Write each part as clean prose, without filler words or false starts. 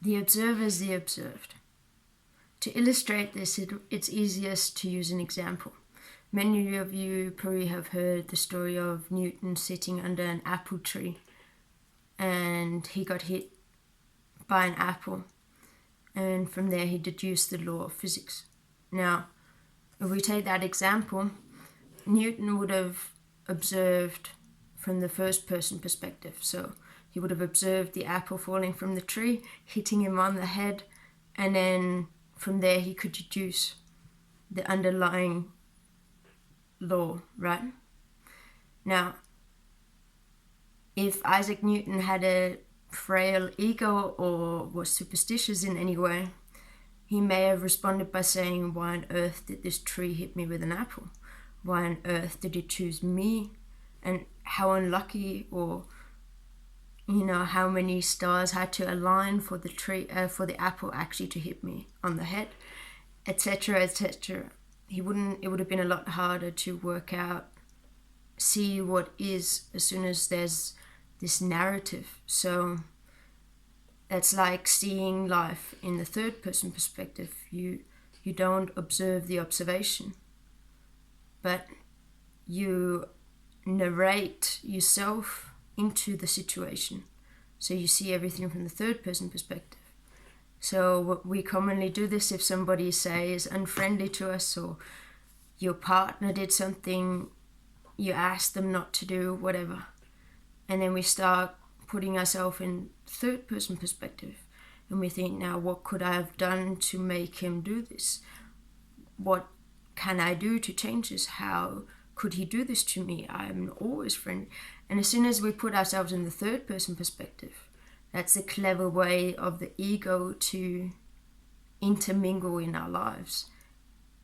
The observer is the observed. To illustrate this, it's easiest to use an example. Many of you probably have heard the story of Newton sitting under an apple tree and he got hit by an apple, and from there he deduced the law of physics. Now, if we take that example, Newton would have observed from the first person perspective. So he would have observed the apple falling from the tree, hitting him on the head, and then from there he could deduce the underlying law, right? Now, if Isaac Newton had a frail ego or was superstitious in any way, he may have responded by saying, why on earth did this tree hit me with an apple? Why on earth did it choose me? And how unlucky, or how many stars had to align for the apple actually to hit me on the head, etc., etc. It would have been a lot harder to work out, see what is, as soon as there's this narrative. So that's like seeing life in the third person perspective. You don't observe the observation, but you narrate yourself into the situation. So you see everything from the third person perspective. So we commonly do this if somebody, say, is unfriendly to us, or your partner did something you asked them not to do, whatever. And then we start putting ourselves in third person perspective. And we think, now what could I have done to make him do this? What can I do to change this? How could he do this to me? I'm always friendly. And as soon as we put ourselves in the third person perspective, that's a clever way of the ego to intermingle in our lives.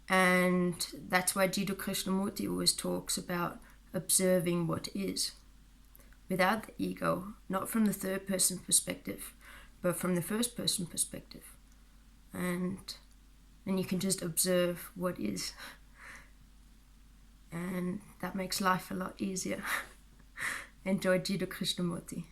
And that's why Jiddu Krishnamurti always talks about observing what is, without the ego, not from the third person perspective, but from the first person perspective. And then you can just observe what is. And that makes life a lot easier. Enjoy Jiddu Krishnamurti.